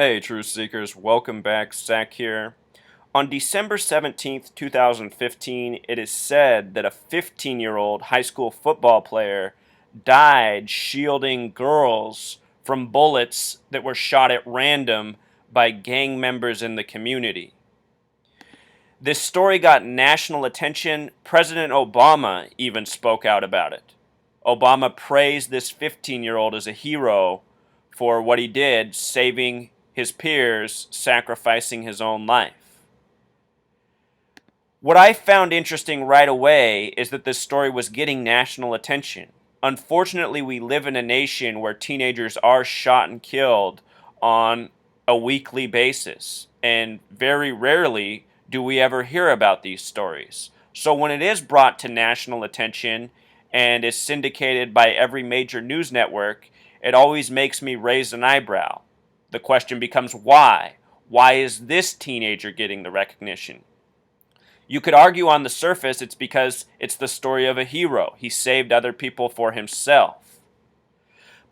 Hey, Truth Seekers, welcome back. Zach here. On December 17th, 2015, it is said that a 15-year-old high school football player died shielding girls from bullets that were shot at random by gang members in the community. This story got national attention. President Obama even spoke out about it. Obama praised this 15-year-old as a hero for what he did, saving his peers, sacrificing his own life. What I found interesting right away is that this story was getting national attention. Unfortunately, we live in a nation where teenagers are shot and killed on a weekly basis, and very rarely do we ever hear about these stories. So when it is brought to national attention and is syndicated by every major news network, it always makes me raise an eyebrow. The question becomes why? Why is this teenager getting the recognition? You could argue on the surface it's because it's the story of a hero. He saved other people for himself.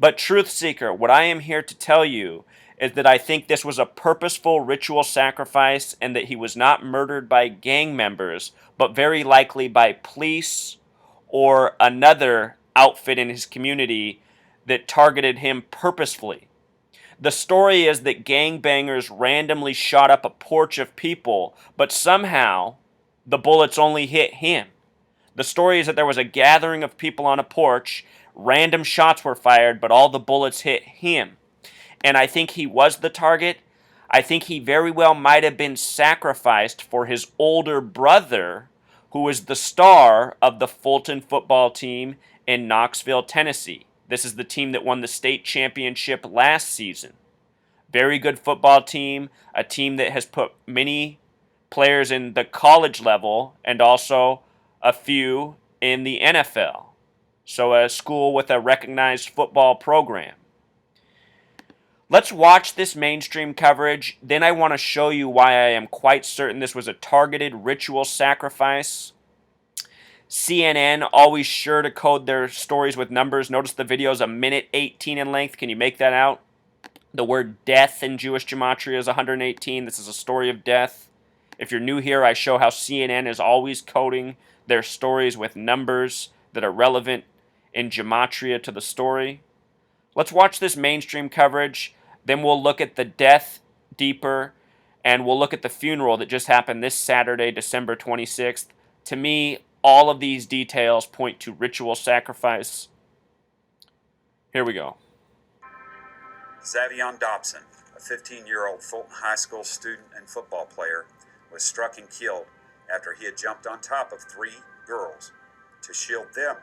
But Truth Seeker, what I am here to tell you is that I think this was a purposeful ritual sacrifice and that he was not murdered by gang members, but very likely by police or another outfit in his community that targeted him purposefully. The story is that gangbangers randomly shot up a porch of people, but somehow the bullets only hit him. The story is that there was a gathering of people on a porch, random shots were fired, but all the bullets hit him. And I think he was the target. I think he very well might have been sacrificed for his older brother, who is the star of the Fulton football team in Knoxville, Tennessee. This is the team that won the state championship last season. Very good football team, a team that has put many players in the college level and also a few in the NFL. So a school with a recognized football program. Let's watch this mainstream coverage. Then I want to show you why I am quite certain this was a targeted ritual sacrifice. CNN always sure to code their stories with numbers. Notice the video is a minute 18 in length. Can you make that out? The word death in Jewish gematria is 118. This is a story of death. If you're new here, I show how CNN is always coding their stories with numbers that are relevant in gematria to the story. Let's watch this mainstream coverage. Then we'll look at the death deeper, and we'll look at the funeral that just happened this Saturday, December 26th. To me, all of these details point to ritual sacrifice. Here we go. Zaevion Dobson, a 15-year-old Fulton High School student and football player, was struck and killed after he had jumped on top of 3 girls to shield them.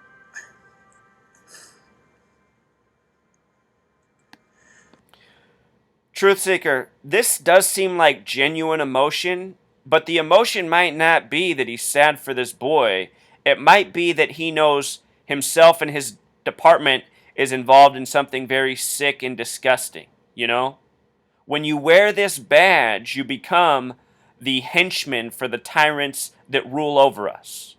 Truth Seeker, this does seem like genuine emotion, but the emotion might not be that he's sad for this boy. It might be that he knows himself and his department is involved in something very sick and disgusting, you know? When you wear this badge, you become the henchman for the tyrants that rule over us.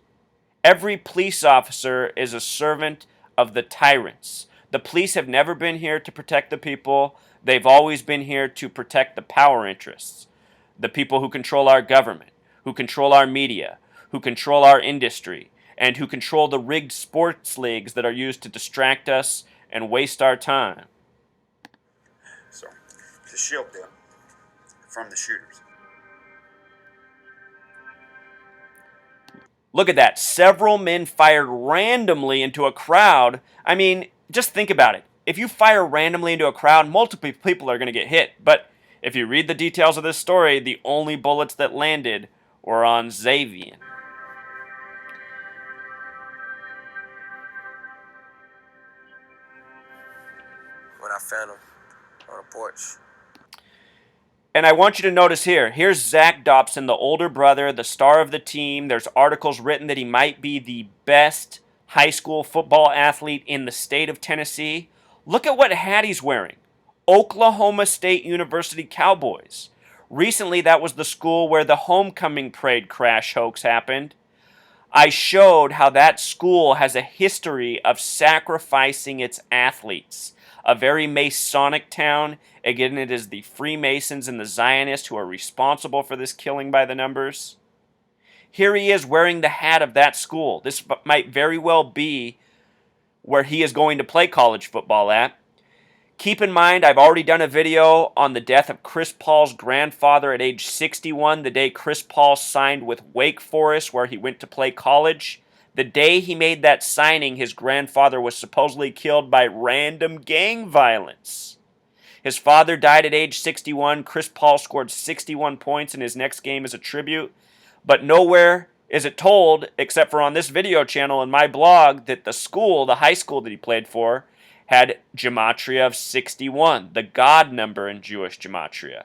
Every police officer is a servant of the tyrants. The police have never been here to protect the people. They've always been here to protect the power interests. The people who control our government, who control our media, who control our industry, and who control the rigged sports leagues that are used to distract us and waste our time. So, to shield them from the shooters. Look at that. Several men fired randomly into a crowd. I mean, just think about it. If you fire randomly into a crowd, multiple people are going to get hit. But if you read the details of this story, the only bullets that landed were on Zaevion. When I found him on a porch. And I want you to notice here, here's Zach Dobson, the older brother, the star of the team. There's articles written that he might be the best high school football athlete in the state of Tennessee. Look at what hat he's wearing. Oklahoma State University Cowboys. Recently, that was the school where the homecoming parade crash hoax happened. I showed how that school has a history of sacrificing its athletes. A very Masonic town. Again, it is the Freemasons and the Zionists who are responsible for this killing by the numbers. Here he is wearing the hat of that school. This might very well be where he is going to play college football at. Keep in mind, I've already done a video on the death of Chris Paul's grandfather at age 61, the day Chris Paul signed with Wake Forest, where he went to play college. The day he made that signing, his grandfather was supposedly killed by random gang violence. His father died at age 61. Chris Paul scored 61 points in his next game as a tribute. But nowhere is it told, except for on this video channel and my blog, that the school, the high school that he played for, had gematria of 61, the God number in Jewish gematria.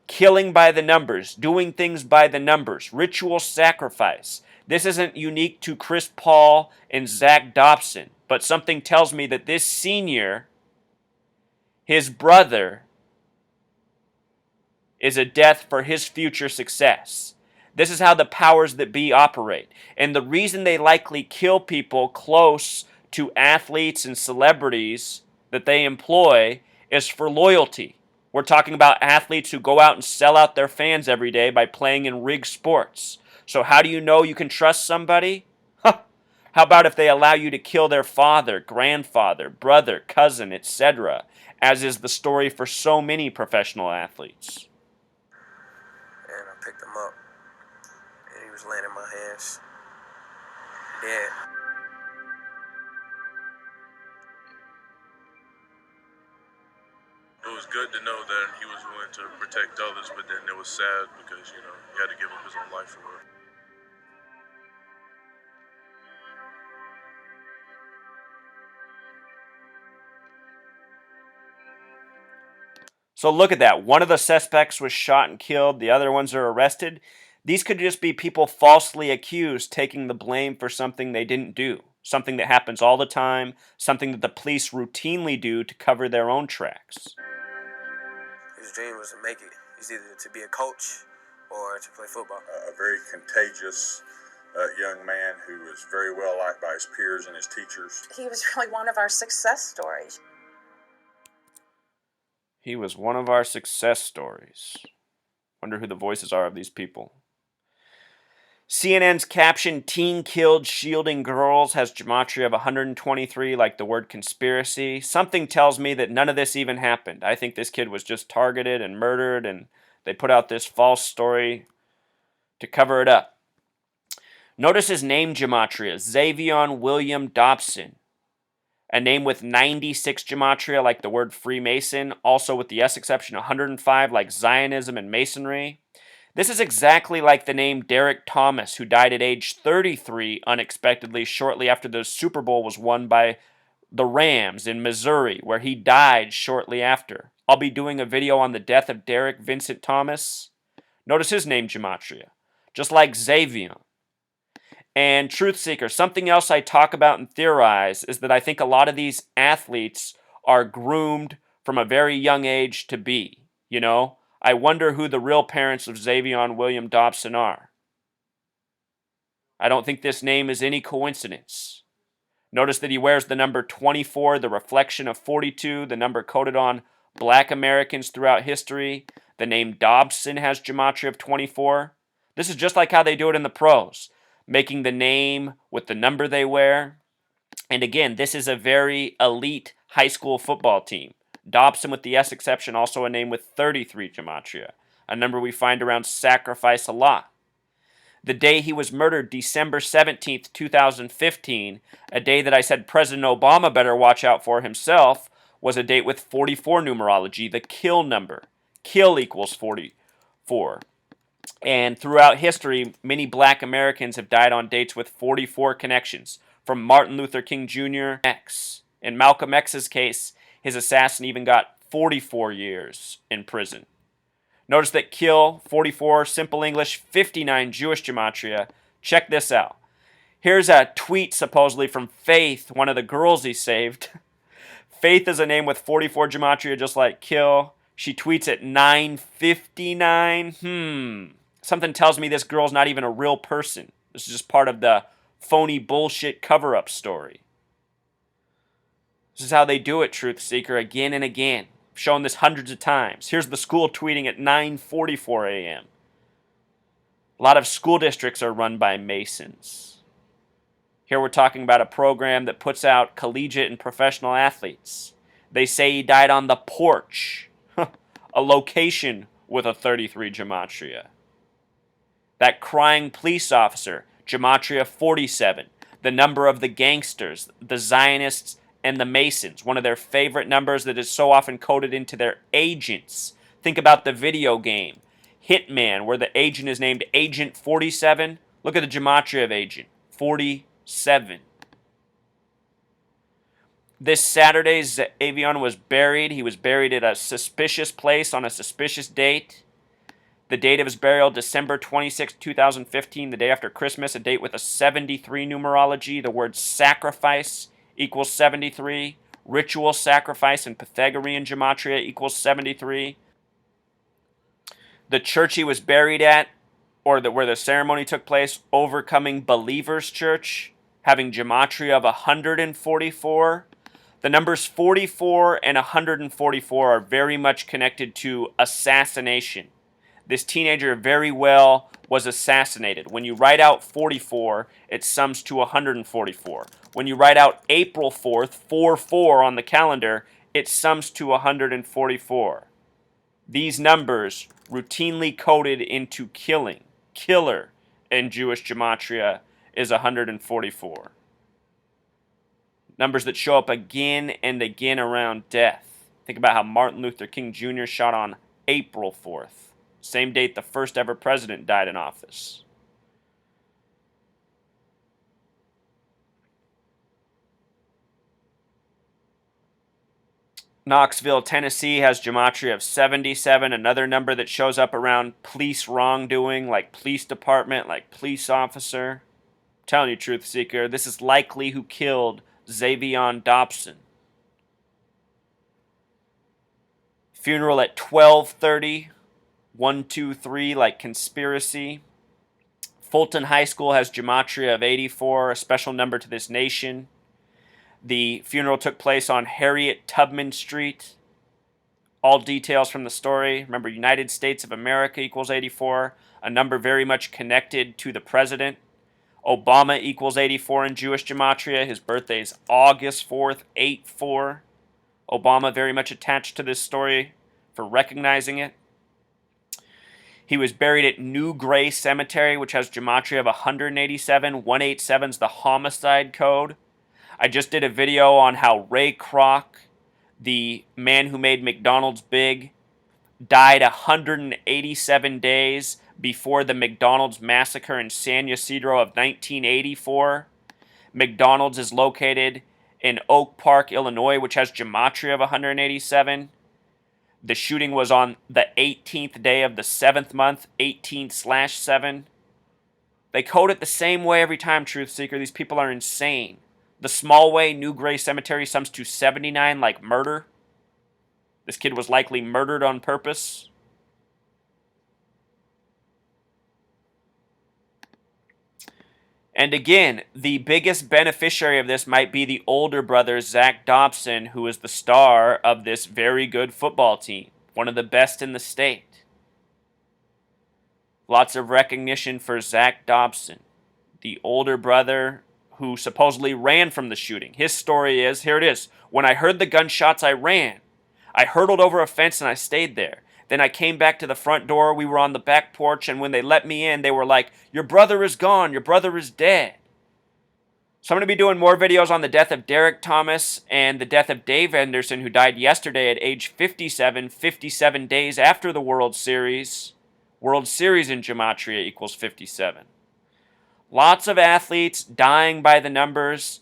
Killing by the numbers, doing things by the numbers, ritual sacrifice. This isn't unique to Chris Paul and Zach Dobson, but something tells me that this senior, his brother, is a death for his future success. This is how the powers that be operate. And the reason they likely kill people close to athletes and celebrities that they employ is for loyalty. We're talking about athletes who go out and sell out their fans every day by playing in rigged sports. So how do you know you can trust somebody? Huh. How about if they allow you to kill their father, grandfather, brother, cousin, etc., as is the story for so many professional athletes? And I picked him up, and he was laying in my hands, dead. It was good to know that he was willing to protect others, but then it was sad because, he had to give up his own life for it. So look at that. One of the suspects was shot and killed. The other ones are arrested. These could just be people falsely accused taking the blame for something they didn't do. Something that happens all the time. Something that the police routinely do to cover their own tracks. His dream was to make it. He's either to be a coach or to play football. A very contagious young man who was very well liked by his peers and his teachers. He was really one of our success stories. He was one of our success stories. Wonder who the voices are of these people. CNN's caption, "Teen Killed Shielding Girls," has gematria of 123, like the word conspiracy. Something tells me that none of this even happened. I think this kid was just targeted and murdered, and they put out this false story to cover it up. Notice his name gematria, Zaevion William Dobson. A name with 96 gematria, like the word Freemason. Also with the S exception, 105, like Zionism and Masonry. This is exactly like the name Derek Thomas, who died at age 33 unexpectedly shortly after the Super Bowl was won by the Rams in Missouri, where he died shortly after. I'll be doing a video on the death of Derek Vincent Thomas. Notice his name gematria, just like Zaevion. And Truth Seeker, something else I talk about and theorize is that I think a lot of these athletes are groomed from a very young age to be, I wonder who the real parents of Zaevion William Dobson are. I don't think this name is any coincidence. Notice that he wears the number 24, the reflection of 42, the number coded on Black Americans throughout history. The name Dobson has gematria of 24. This is just like how they do it in the pros, making the name with the number they wear. And again, this is a very elite high school football team. Dobson with the S exception, also a name with 33 gematria, a number we find around sacrifice a lot. The day he was murdered, December 17th, 2015, a day that I said President Obama better watch out for himself, was a date with 44 numerology, the kill number. Kill equals 44. And throughout history, many Black Americans have died on dates with 44 connections, from Martin Luther King Jr. X. In Malcolm X's case, his assassin even got 44 years in prison. Notice that kill, 44, simple English, 59 Jewish gematria. Check this out. Here's a tweet supposedly from Faith, one of the girls he saved. Faith is a name with 44 gematria, just like kill. She tweets at 9:59. Something tells me this girl's not even a real person. This is just part of the phony bullshit cover-up story. This is how they do it, Truth Seeker, again and again. shown this hundreds of times. Here's the school tweeting at 9:44 a.m. A lot of school districts are run by Masons. Here we're talking about a program that puts out collegiate and professional athletes. They say he died on the porch, a location with a 33 gematria. That crying police officer, gematria 47, the number of the gangsters, the Zionists, and the Masons, one of their favorite numbers that is so often coded into their agents. Think about the video game Hitman, where the agent is named Agent 47. Look at the gematria of Agent 47. This Saturday, Zaevion was buried. He was buried at a suspicious place on a suspicious date. The date of his burial, December 26, 2015, the day after Christmas, a date with a 73 numerology. The word sacrifice equals 73. Ritual sacrifice in Pythagorean gematria equals 73. The church he was buried at, or where the ceremony took place, Overcoming Believers Church, having gematria of 144. The numbers 44 and 144 are very much connected to assassination. This teenager very well was assassinated. When you write out 44, it sums to 144. When you write out April 4th, 4-4 on the calendar, it sums to 144. These numbers routinely coded into killing, killer in Jewish gematria is 144. Numbers that show up again and again around death. Think about how Martin Luther King Jr. shot on April 4th. Same date the first ever president died in office. Knoxville, Tennessee has gematria of 77, another number that shows up around police wrongdoing, like police department, like police officer. I'm telling you, truth seeker, this is likely who killed Zaevion Dobson. Funeral at 12:30. 123, like conspiracy. Fulton High School has gematria of 84, a special number to this nation. The funeral took place on Harriet Tubman Street. All details from the story. Remember, United States of America equals 84, a number very much connected to the president. Obama equals 84 in Jewish gematria. His birthday is August 4th, 8-4. Obama very much attached to this story for recognizing it. He was buried at New Gray Cemetery, which has gematria of 187. 187 is the homicide code. I just did a video on how Ray Kroc, the man who made McDonald's big, died 187 days before the McDonald's massacre in San Ysidro of 1984. McDonald's is located in Oak Park, Illinois, which has gematria of 187. The shooting was on the 18th day of the 7th month, 18/7. They code it the same way every time, truth seeker. These people are insane. The small way, New Gray Cemetery, sums to 79, like murder. This kid was likely murdered on purpose. And again, the biggest beneficiary of this might be the older brother, Zach Dobson, who is the star of this very good football team, one of the best in the state. Lots of recognition for Zach Dobson, the older brother who supposedly ran from the shooting. His story is, here it is, when I heard the gunshots, I ran. I hurdled over a fence and I stayed there. Then I came back to the front door, we were on the back porch, and when they let me in, they were like, your brother is gone, your brother is dead. So I'm going to be doing more videos on the death of Derek Thomas and the death of Dave Henderson, who died yesterday at age 57, 57 days after the World Series. World Series in gematria equals 57. Lots of athletes dying by the numbers.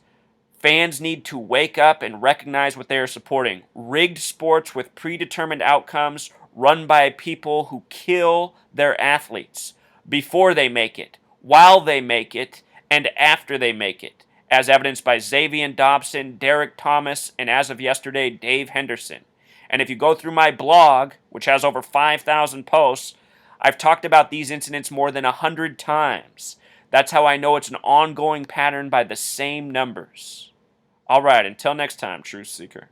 Fans need to wake up and recognize what they are supporting. Rigged sports with predetermined outcomes run by people who kill their athletes before they make it, while they make it, and after they make it, as evidenced by Zaevion Dobson, Derek Thomas, and as of yesterday, Dave Henderson. And if you go through my blog, which has over 5,000 posts, I've talked about these incidents more than 100 times. That's how I know it's an ongoing pattern by the same numbers. All right, until next time, Truth Seeker.